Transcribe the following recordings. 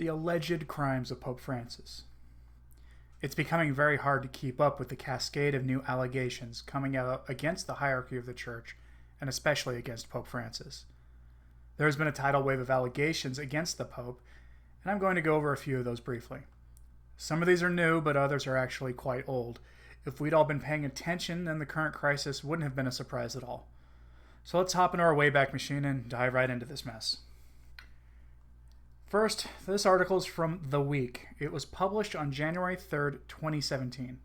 The alleged crimes of Pope Francis. It's becoming very hard to keep up with the cascade of new allegations coming out against the hierarchy of the Church, and especially against Pope Francis. There has been a tidal wave of allegations against the Pope, and I'm going to go over a few of those briefly. Some of these are new, but others are actually quite old. If we'd all been paying attention, then the current crisis wouldn't have been a surprise at all. So let's hop into our Wayback Machine and dive right into this mess. First, this article is from The Week. It was published on January 3rd, 2017.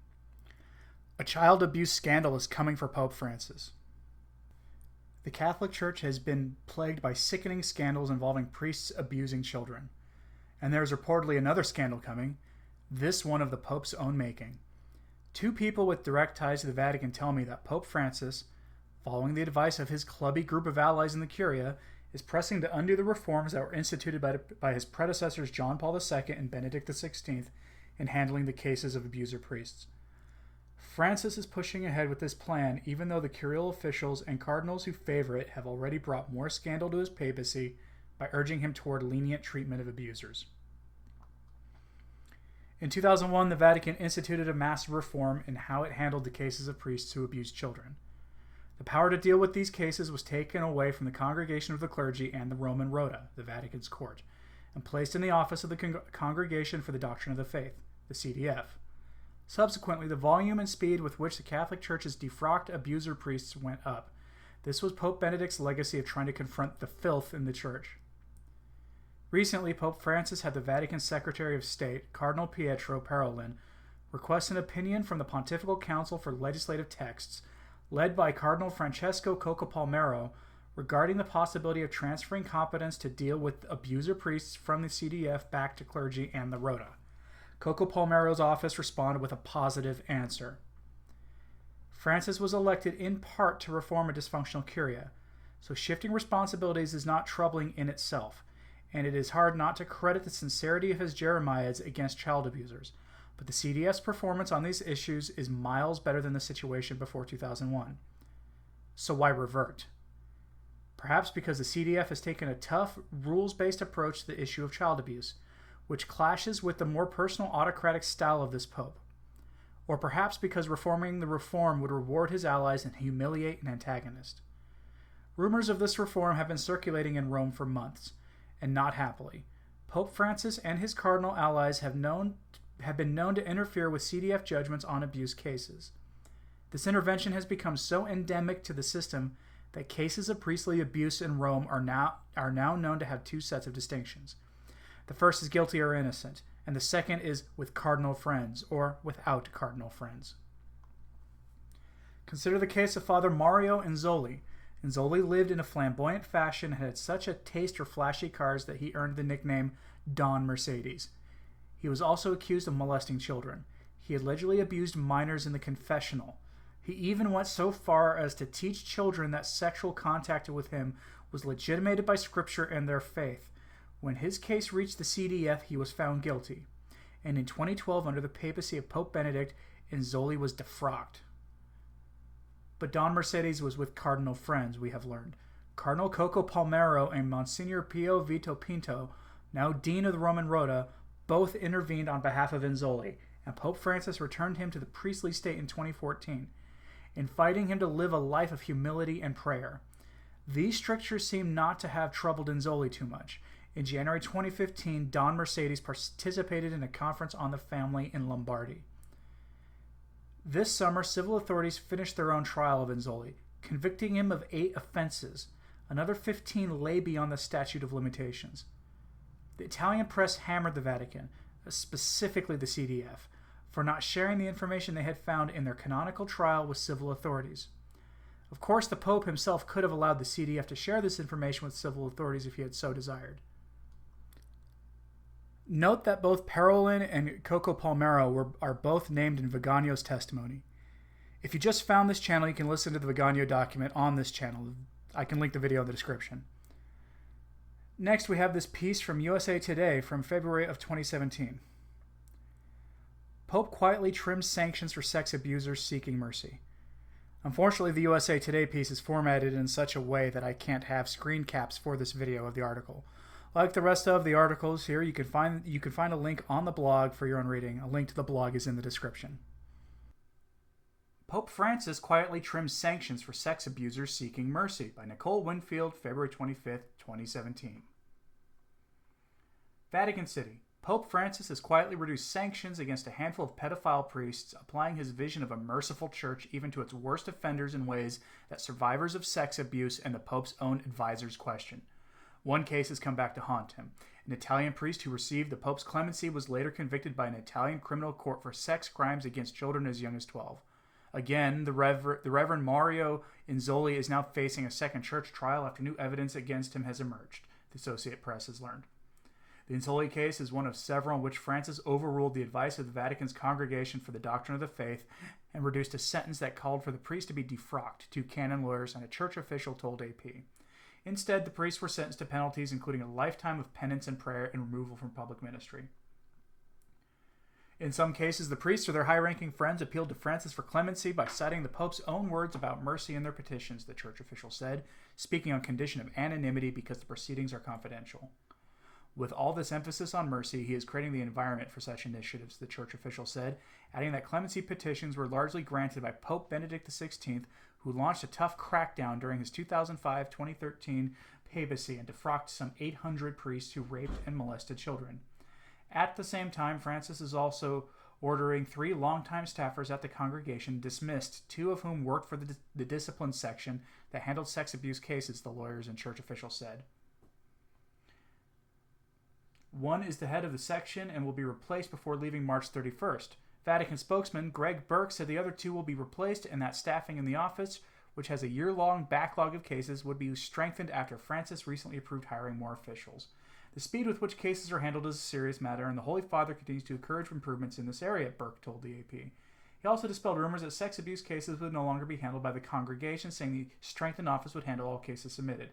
A child abuse scandal is coming for Pope Francis. The Catholic Church has been plagued by sickening scandals involving priests abusing children. And there is reportedly another scandal coming, this one of the Pope's own making. Two people with direct ties to the Vatican tell me that Pope Francis, following the advice of his clubby group of allies in the Curia, is pressing to undo the reforms that were instituted by his predecessors John Paul II and Benedict XVI in handling the cases of abuser priests. Francis is pushing ahead with this plan, even though the curial officials and cardinals who favor it have already brought more scandal to his papacy by urging him toward lenient treatment of abusers. In 2001, the Vatican instituted a massive reform in how it handled the cases of priests who abused children. The power to deal with these cases was taken away from the Congregation of the Clergy and the Roman Rota, the Vatican's court, and placed in the office of the Congregation for the Doctrine of the Faith, the CDF. Subsequently, the volume and speed with which the Catholic Church's defrocked abuser priests went up. This was Pope Benedict's legacy of trying to confront the filth in the Church. Recently, Pope Francis had the Vatican Secretary of State, Cardinal Pietro Parolin, request an opinion from the Pontifical Council for Legislative Texts, led by Cardinal Francesco Coccopalmero, regarding the possibility of transferring competence to deal with abuser priests from the CDF back to clergy and the Rota. Coccopalmero's office responded with a positive answer. Francis was elected in part to reform a dysfunctional curia, so shifting responsibilities is not troubling in itself, and it is hard not to credit the sincerity of his jeremiads against child abusers. But the CDF's performance on these issues is miles better than the situation before 2001. So why revert? Perhaps because the CDF has taken a tough, rules-based approach to the issue of child abuse, which clashes with the more personal autocratic style of this pope. Or perhaps because reforming the reform would reward his allies and humiliate an antagonist. Rumors of this reform have been circulating in Rome for months, and not happily. Pope Francis and his cardinal allies have been known to interfere with CDF judgments on abuse cases. This intervention has become so endemic to the system that cases of priestly abuse in Rome are now known to have two sets of distinctions. The first is guilty or innocent, and the second is with cardinal friends or without cardinal friends. Consider the case of Father Mario Inzoli. Inzoli lived in a flamboyant fashion and had such a taste for flashy cars that he earned the nickname Don Mercedes. He was also accused of molesting children. He allegedly abused minors in the confessional. He even went so far as to teach children that sexual contact with him was legitimated by Scripture and their faith. When his case reached the CDF, he was found guilty. And in 2012, under the papacy of Pope Benedict, Inzoli was defrocked. But Don Mercedes was with cardinal friends, we have learned. Cardinal Coccopalmero and Monsignor Pio Vito Pinto, now Dean of the Roman Rota, both intervened on behalf of Inzoli, and Pope Francis returned him to the priestly state in 2014, inviting him to live a life of humility and prayer. These strictures seem not to have troubled Inzoli too much. In January 2015, Don Mercedes participated in a conference on the family in Lombardy. This summer, civil authorities finished their own trial of Inzoli, convicting him of 8 offenses. Another 15 lay beyond the statute of limitations. The Italian press hammered the Vatican, specifically the CDF, for not sharing the information they had found in their canonical trial with civil authorities. Of course, the Pope himself could have allowed the CDF to share this information with civil authorities if he had so desired. Note that both Parolin and Coccopalmero are both named in Viganio's testimony. If you just found this channel, you can listen to the Viganio document on this channel. I can link the video in the description. Next, we have this piece from USA Today from February of 2017. Pope quietly trims sanctions for sex abusers seeking mercy. Unfortunately, the USA Today piece is formatted in such a way that I can't have screen caps for this video of the article. Like the rest of the articles here, you can find a link on the blog for your own reading. A link to the blog is in the description. Pope Francis quietly trims sanctions for sex abusers seeking mercy by Nicole Winfield, February 25, 2017. Vatican City. Pope Francis has quietly reduced sanctions against a handful of pedophile priests, applying his vision of a merciful church even to its worst offenders in ways that survivors of sex abuse and the Pope's own advisors question. One case has come back to haunt him. An Italian priest who received the Pope's clemency was later convicted by an Italian criminal court for sex crimes against children as young as 12. Again, the Reverend Mario Inzoli is now facing a second church trial after new evidence against him has emerged, the Associated Press has learned. The Inzoli case is one of several in which Francis overruled the advice of the Vatican's Congregation for the Doctrine of the Faith and reduced a sentence that called for the priest to be defrocked, two canon lawyers and a church official told AP. Instead, the priests were sentenced to penalties including a lifetime of penance and prayer and removal from public ministry. In some cases, the priests or their high-ranking friends appealed to Francis for clemency by citing the Pope's own words about mercy in their petitions, the church official said, speaking on condition of anonymity because the proceedings are confidential. With all this emphasis on mercy, he is creating the environment for such initiatives, the church official said, adding that clemency petitions were largely granted by Pope Benedict XVI, who launched a tough crackdown during his 2005-2013 papacy and defrocked some 800 priests who raped and molested children. At the same time, Francis is also ordering 3 longtime staffers at the congregation dismissed, 2 of whom worked for the discipline section that handled sex abuse cases, the lawyers and church officials said. One is the head of the section and will be replaced before leaving March 31st. Vatican spokesman Greg Burke said the other 2 will be replaced and that staffing in the office, which has a year-long backlog of cases, would be strengthened after Francis recently approved hiring more officials. The speed with which cases are handled is a serious matter, and the Holy Father continues to encourage improvements in this area, Burke told the AP. He also dispelled rumors that sex abuse cases would no longer be handled by the congregation, saying the strengthened office would handle all cases submitted.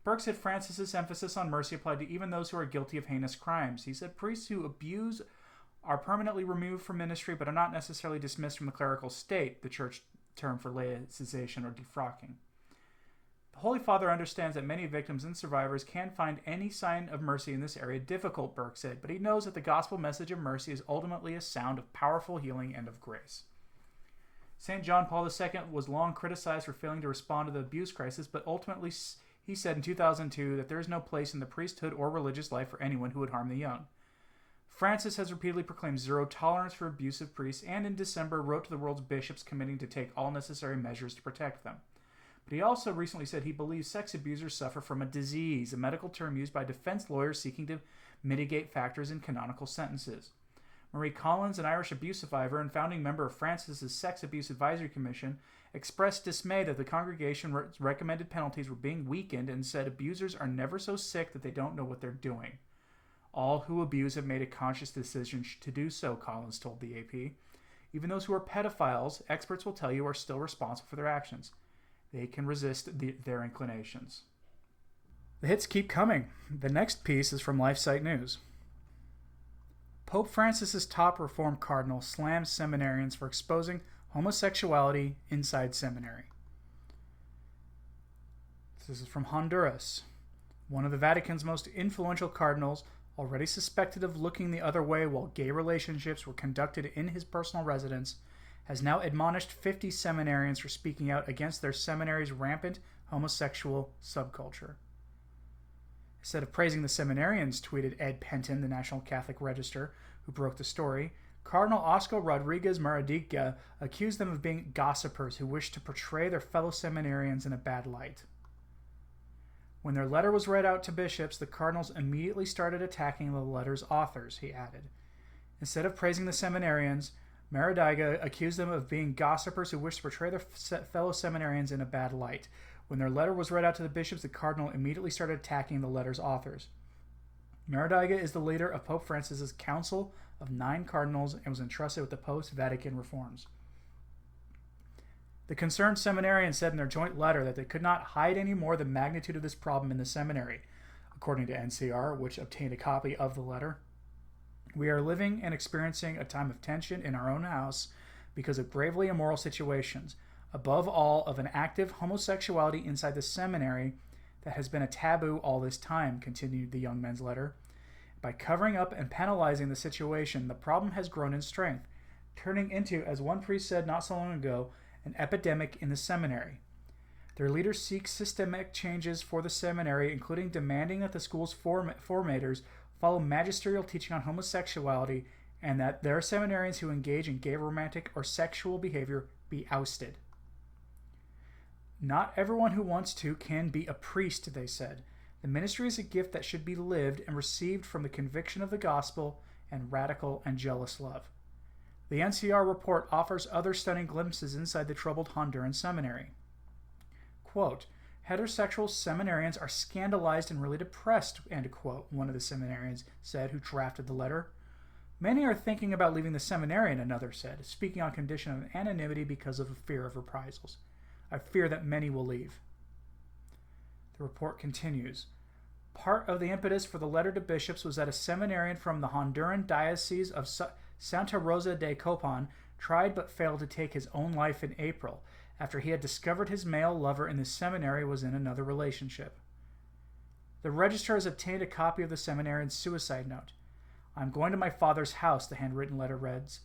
Burke said Francis's emphasis on mercy applied to even those who are guilty of heinous crimes. He said priests who abuse are permanently removed from ministry but are not necessarily dismissed from the clerical state, the church term for laicization or defrocking. The Holy Father understands that many victims and survivors can find any sign of mercy in this area difficult, Burke said, but he knows that the gospel message of mercy is ultimately a sound of powerful healing and of grace. St. John Paul II was long criticized for failing to respond to the abuse crisis, but ultimately he said in 2002 that there is no place in the priesthood or religious life for anyone who would harm the young. Francis has repeatedly proclaimed zero tolerance for abusive priests and in December wrote to the world's bishops committing to take all necessary measures to protect them. But he also recently said he believes sex abusers suffer from a disease, a medical term used by defense lawyers seeking to mitigate factors in canonical sentences. Marie Collins, an Irish abuse survivor and founding member of Francis's Sex Abuse Advisory Commission, expressed dismay that the congregation's recommended penalties were being weakened and said abusers are never so sick that they don't know what they're doing. All who abuse have made a conscious decision to do so, Collins told the AP. Even those who are pedophiles, experts will tell you, are still responsible for their actions. They can resist their inclinations. The hits keep coming. The next piece is from LifeSite News. Pope Francis's top Reformed Cardinal slams seminarians for exposing homosexuality inside seminary. This is from Honduras. One of the Vatican's most influential cardinals, already suspected of looking the other way while gay relationships were conducted in his personal residence, has now admonished 50 seminarians for speaking out against their seminary's rampant homosexual subculture. Instead of praising the seminarians, tweeted Ed Penton, the National Catholic Register, who broke the story, Cardinal Oscar Rodriguez Maradiga accused them of being gossipers who wished to portray their fellow seminarians in a bad light. When their letter was read out to bishops, the cardinals immediately started attacking the letter's authors, he added. Instead of praising the seminarians, Maradiga accused them of being gossipers who wished to portray their fellow seminarians in a bad light. When their letter was read out to the bishops, the cardinal immediately started attacking the letter's authors. Maradiga is the leader of Pope Francis's Council of 9 Cardinals and was entrusted with the post-Vatican reforms. The concerned seminarians said in their joint letter that they could not hide any more the magnitude of this problem in the seminary, according to NCR, which obtained a copy of the letter. We are living and experiencing a time of tension in our own house because of gravely immoral situations, above all of an active homosexuality inside the seminary that has been a taboo all this time, continued the young man's letter. By covering up and penalizing the situation, the problem has grown in strength, turning into, as one priest said not so long ago, an epidemic in the seminary. Their leaders seek systemic changes for the seminary, including demanding that the school's formators follow magisterial teaching on homosexuality and that their seminarians who engage in gay, romantic, or sexual behavior be ousted. Not everyone who wants to can be a priest, they said. The ministry is a gift that should be lived and received from the conviction of the gospel and radical and jealous love. The NCR report offers other stunning glimpses inside the troubled Honduran seminary. Quote, heterosexual seminarians are scandalized and really depressed, end quote, one of the seminarians said who drafted the letter. Many are thinking about leaving the seminarian, another said, speaking on condition of anonymity because of a fear of reprisals. I fear that many will leave. The report continues. Part of the impetus for the letter to bishops was that a seminarian from the Honduran diocese of Santa Rosa de Copan tried but failed to take his own life in April, after he had discovered his male lover in the seminary was in another relationship. The registrar has obtained a copy of the seminarian's suicide note. I'm going to my father's house, the handwritten letter reads.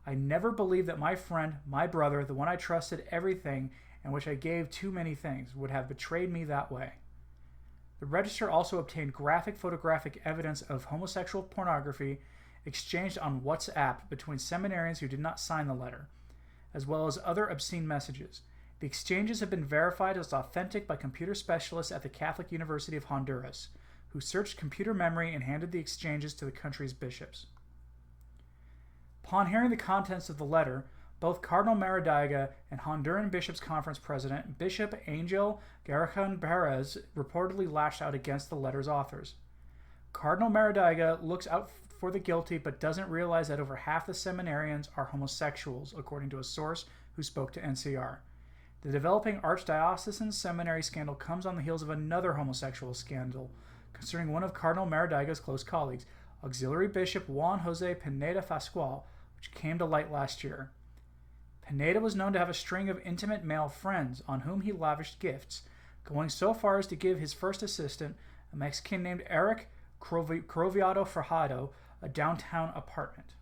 I never believed that my friend, my brother, the one I trusted everything and which I gave too many things, would have betrayed me that way. The registrar also obtained graphic photographic evidence of homosexual pornography exchanged on WhatsApp between seminarians who did not sign the letter, as well as other obscene messages. The exchanges have been verified as authentic by computer specialists at the Catholic University of Honduras, who searched computer memory and handed the exchanges to the country's bishops. Upon hearing the contents of the letter, both Cardinal Maradiaga and Honduran Bishops' Conference President Bishop Angel Garrahan Perez reportedly lashed out against the letter's authors. Cardinal Maradiaga looks out for the guilty but doesn't realize that over half the seminarians are homosexuals, according to a source who spoke to NCR. The developing archdiocesan seminary scandal comes on the heels of another homosexual scandal concerning one of Cardinal Maradiaga's close colleagues, Auxiliary Bishop Juan Jose Pineda Fascual, which came to light last year. Pineda was known to have a string of intimate male friends on whom he lavished gifts, going so far as to give his first assistant, a Mexican named Eric Croviado Farjado, a downtown apartment.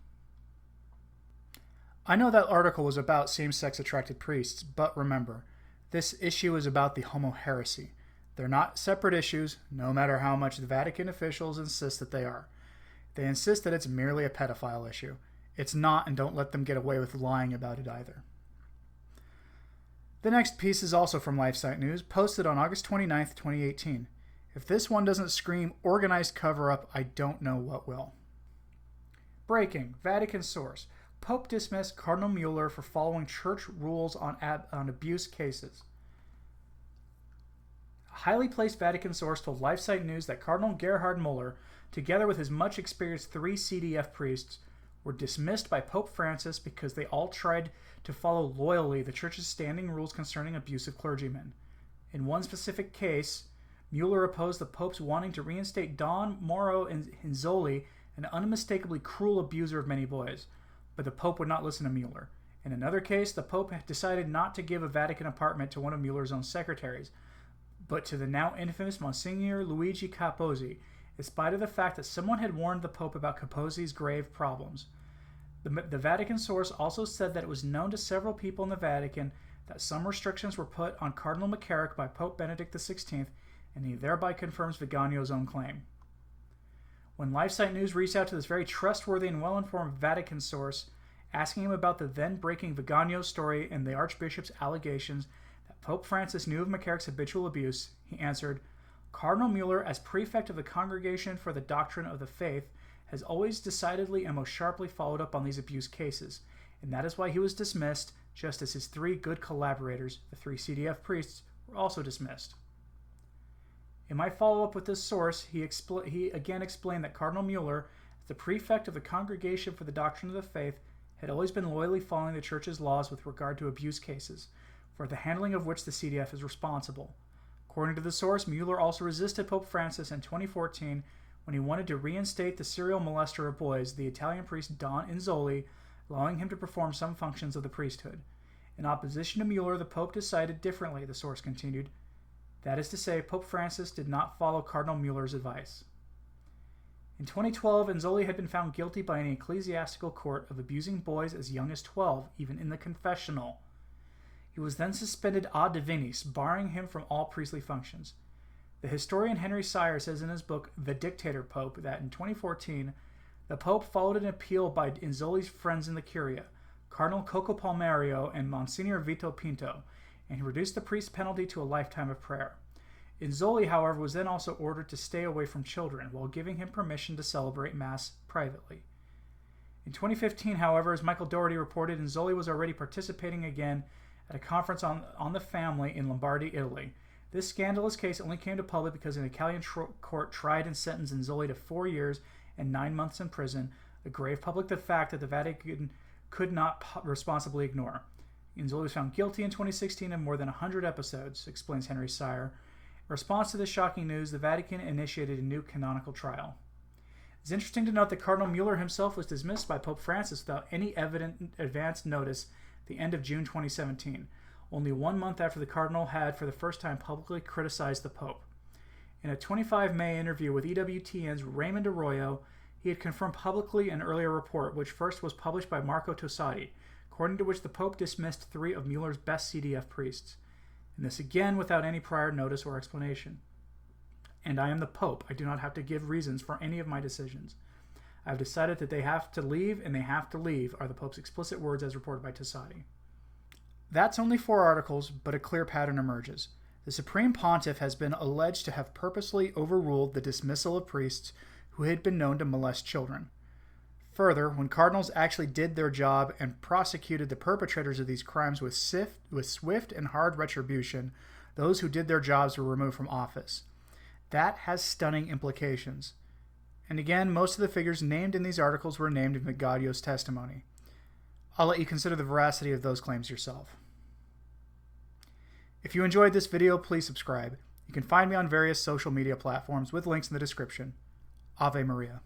I know that article was about same-sex attracted priests, but remember, this issue is about the homo heresy. They're not separate issues, no matter how much the Vatican officials insist that they are. They insist that it's merely a pedophile issue. It's not, and don't let them get away with lying about it either. The next piece is also from LifeSite News, posted on August 29th, 2018. If this one doesn't scream organized cover-up, I don't know what will. Breaking. Vatican source. Pope dismissed Cardinal Mueller for following church rules on abuse cases. A highly placed Vatican source told LifeSite News that Cardinal Gerhard Mueller, together with his much experienced 3 CDF priests, were dismissed by Pope Francis because they all tried to follow loyally the Church's standing rules concerning abusive clergymen. In one specific case, Mueller opposed the Pope's wanting to reinstate Don Mauro Inzoli, an unmistakably cruel abuser of many boys, but the Pope would not listen to Mueller. In another case, the Pope decided not to give a Vatican apartment to one of Mueller's own secretaries, but to the now infamous Monsignor Luigi Capozzi, in spite of the fact that someone had warned the Pope about Capozzi's grave problems. The Vatican source also said that it was known to several people in the Vatican that some restrictions were put on Cardinal McCarrick by Pope Benedict XVI, and he thereby confirms Viganio's own claim. When LifeSite News reached out to this very trustworthy and well-informed Vatican source, asking him about the then-breaking Viganio story and the Archbishop's allegations that Pope Francis knew of McCarrick's habitual abuse, he answered, Cardinal Mueller, as prefect of the Congregation for the Doctrine of the Faith, has always decidedly and most sharply followed up on these abuse cases, and that is why he was dismissed, just as his 3 good collaborators, the 3 CDF priests, were also dismissed. In my follow-up with this source, he again explained that Cardinal Mueller, as the prefect of the Congregation for the Doctrine of the Faith, had always been loyally following the Church's laws with regard to abuse cases, for the handling of which the CDF is responsible. According to the source, Mueller also resisted Pope Francis in 2014 when he wanted to reinstate the serial molester of boys, the Italian priest Don Inzoli, allowing him to perform some functions of the priesthood. In opposition to Mueller, the Pope decided differently, the source continued. That is to say, Pope Francis did not follow Cardinal Mueller's advice. In 2012, Inzoli had been found guilty by an ecclesiastical court of abusing boys as young as 12, even in the confessional. He was then suspended ad divinis, barring him from all priestly functions. The historian Henry Sire says in his book, The Dictator Pope, that in 2014, the Pope followed an appeal by Inzoli's friends in the Curia, Cardinal Coco Palmerio and Monsignor Vito Pinto, and he reduced the priest's penalty to a lifetime of prayer. Inzoli, however, was then also ordered to stay away from children, while giving him permission to celebrate Mass privately. In 2015, however, as Michael Doherty reported, Inzoli was already participating again at a conference on the family in Lombardy, Italy. This scandalous case only came to public because an Italian court tried and sentenced Inzoli to 4 years and 9 months in prison, a grave public fact that the Vatican could not responsibly ignore. Inzoli was found guilty in 2016 of more than 100 episodes, explains Henry Sire. In response to this shocking news, the Vatican initiated a new canonical trial. It's interesting to note that Cardinal Mueller himself was dismissed by Pope Francis without any evident advance notice at the end of June 2017, only 1 month after the Cardinal had for the first time publicly criticized the Pope. In a 25 May interview with EWTN's Raymond Arroyo, he had confirmed publicly an earlier report, which first was published by Marco Tossati, according to which the Pope dismissed 3 of Mueller's best CDF priests. And this again without any prior notice or explanation. And I am the Pope. I do not have to give reasons for any of my decisions. I have decided that they have to leave, and they have to leave, are the Pope's explicit words as reported by Tossati. That's only 4 articles, but a clear pattern emerges. The Supreme Pontiff has been alleged to have purposely overruled the dismissal of priests who had been known to molest children. Further, when cardinals actually did their job and prosecuted the perpetrators of these crimes with swift and hard retribution, those who did their jobs were removed from office. That has stunning implications. And again, most of the figures named in these articles were named in Vigadio's testimony. I'll let you consider the veracity of those claims yourself. If you enjoyed this video, please subscribe. You can find me on various social media platforms with links in the description. Ave Maria.